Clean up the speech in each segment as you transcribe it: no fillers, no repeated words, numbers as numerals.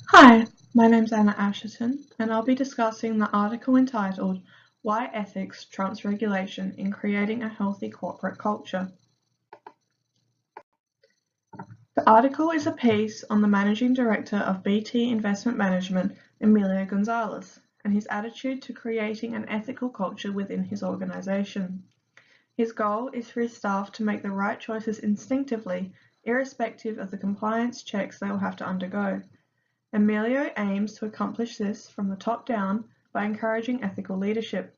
Hi, my name's Anna Asherton, and I'll be discussing the article entitled Why Ethics Trumps Regulation in Creating a Healthy Corporate Culture. The article is a piece on the Managing Director of BT Investment Management, Emilio Gonzalez, and his attitude to creating an ethical culture within his organisation. His goal is for his staff to make the right choices instinctively, irrespective of the compliance checks they will have to undergo. Emilio aims to accomplish this from the top down by encouraging ethical leadership.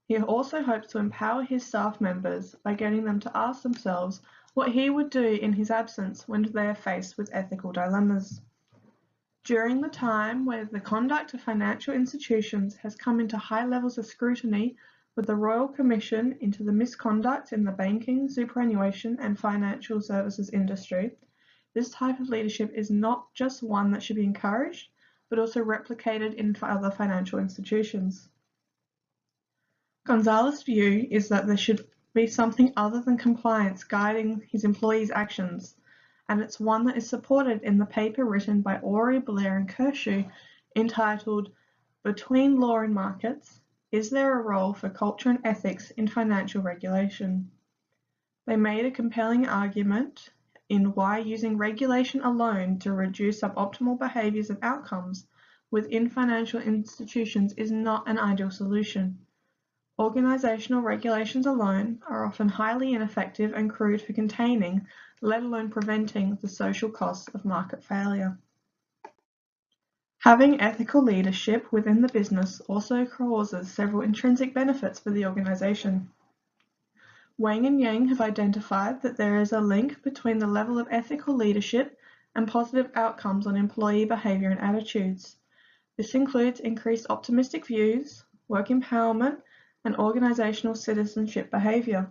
He also hopes to empower his staff members by getting them to ask themselves what he would do in his absence when they are faced with ethical dilemmas. During the time where the conduct of financial institutions has come into high levels of scrutiny with the Royal Commission into the misconduct in the banking, superannuation and financial services industry, this type of leadership is not just one that should be encouraged, but also replicated in other financial institutions. Gonzalez's view is that there should be something other than compliance guiding his employees' actions, and it's one that is supported in the paper written by Ori, Blair and Kershaw entitled Between Law and Markets, Is There a Role for Culture and Ethics in Financial Regulation? They made a compelling argument in why using regulation alone to reduce suboptimal behaviours and outcomes within financial institutions is not an ideal solution. Organisational regulations alone are often highly ineffective and crude for containing, let alone preventing, the social costs of market failure. Having ethical leadership within the business also causes several intrinsic benefits for the organisation. Wang and Yang have identified that there is a link between the level of ethical leadership and positive outcomes on employee behaviour and attitudes. This includes increased optimistic views, work empowerment, and organisational citizenship behaviour.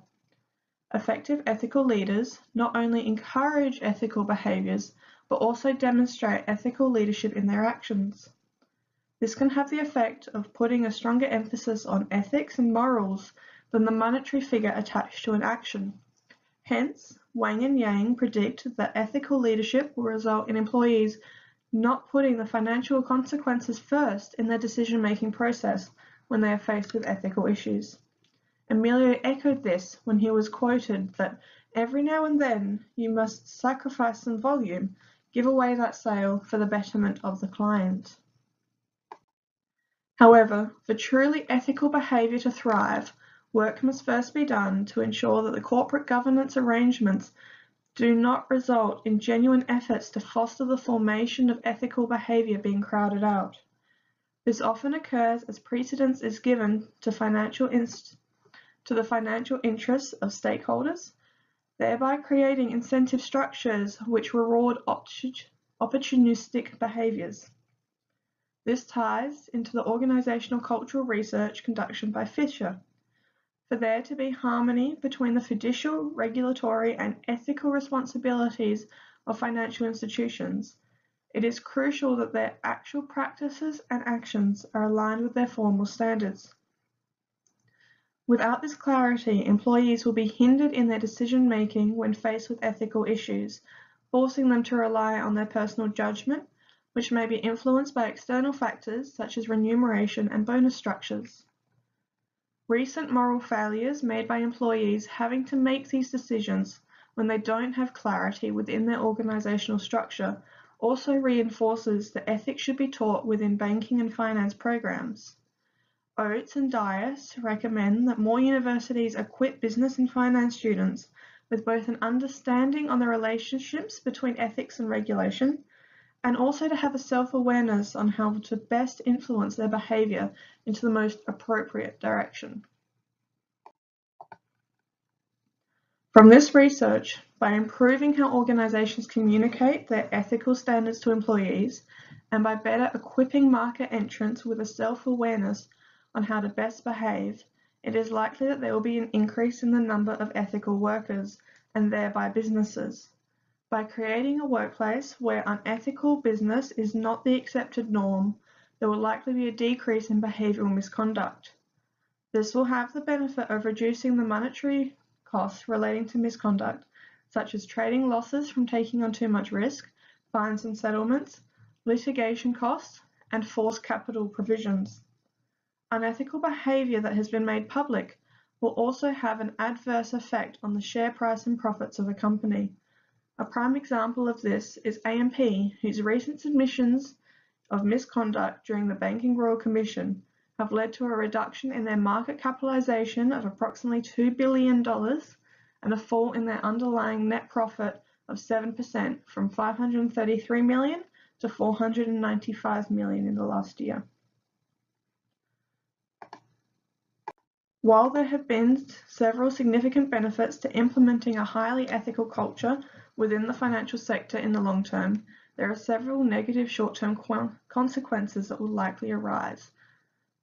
Effective ethical leaders not only encourage ethical behaviours, but also demonstrate ethical leadership in their actions. This can have the effect of putting a stronger emphasis on ethics and morals than the monetary figure attached to an action. Hence, Wang and Yang predict that ethical leadership will result in employees not putting the financial consequences first in their decision-making process when they are faced with ethical issues. Emilio echoed this when he was quoted that every now and then you must sacrifice some volume, give away that sale for the betterment of the client. However, for truly ethical behaviour to thrive, work must first be done to ensure that the corporate governance arrangements do not result in genuine efforts to foster the formation of ethical behaviour being crowded out. This often occurs as precedence is given to the financial interests of stakeholders, thereby creating incentive structures which reward opportunistic behaviours. This ties into the organisational cultural research conducted by Fisher. For there to be harmony between the fiducial, regulatory and ethical responsibilities of financial institutions, it is crucial that their actual practices and actions are aligned with their formal standards. Without this clarity, employees will be hindered in their decision-making when faced with ethical issues, forcing them to rely on their personal judgment, which may be influenced by external factors such as remuneration and bonus structures. Recent moral failures made by employees having to make these decisions when they don't have clarity within their organisational structure also reinforces that ethics should be taught within banking and finance programs. Oates and Dias recommend that more universities equip business and finance students with both an understanding on the relationships between ethics and regulation, and also to have a self-awareness on how to best influence their behaviour into the most appropriate direction. From this research, by improving how organisations communicate their ethical standards to employees, and by better equipping market entrants with a self-awareness on how to best behave, it is likely that there will be an increase in the number of ethical workers, and thereby businesses. By creating a workplace where unethical business is not the accepted norm, there will likely be a decrease in behavioural misconduct. This will have the benefit of reducing the monetary costs relating to misconduct, such as trading losses from taking on too much risk, fines and settlements, litigation costs, and forced capital provisions. Unethical behaviour that has been made public will also have an adverse effect on the share price and profits of a company. A prime example of this is AMP, whose recent admissions of misconduct during the Banking Royal Commission have led to a reduction in their market capitalisation of approximately $2 billion and a fall in their underlying net profit of 7% from $533 million to $495 million in the last year. While there have been several significant benefits to implementing a highly ethical culture within the financial sector in the long term, there are several negative short-term consequences that will likely arise.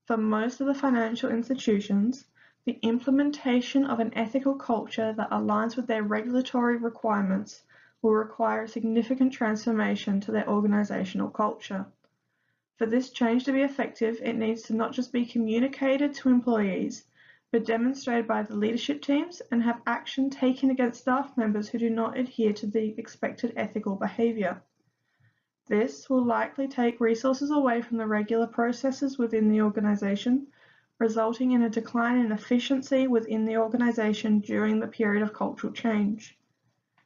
For most of the financial institutions, the implementation of an ethical culture that aligns with their regulatory requirements will require a significant transformation to their organizational culture. For this change to be effective, it needs to not just be communicated to employees, but demonstrated by the leadership teams and have action taken against staff members who do not adhere to the expected ethical behavior. This will likely take resources away from the regular processes within the organization, resulting in a decline in efficiency within the organization during the period of cultural change.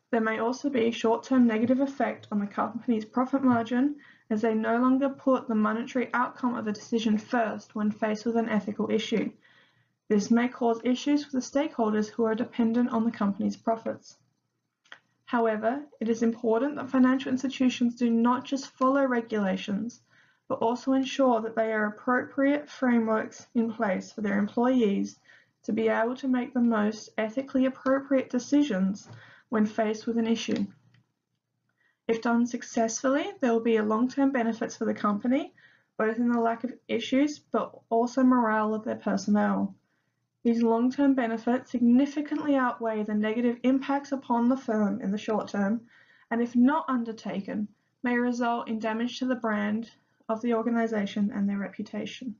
There may also be a short-term negative effect on the company's profit margin as they no longer put the monetary outcome of a decision first when faced with an ethical issue. This may cause issues with the stakeholders who are dependent on the company's profits. However, it is important that financial institutions do not just follow regulations, but also ensure that there are appropriate frameworks in place for their employees to be able to make the most ethically appropriate decisions when faced with an issue. If done successfully, there will be long-term benefits for the company, both in the lack of issues, but also morale of their personnel. These long-term benefits significantly outweigh the negative impacts upon the firm in the short term, and if not undertaken, may result in damage to the brand of the organization and their reputation.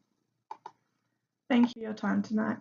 Thank you for your time tonight.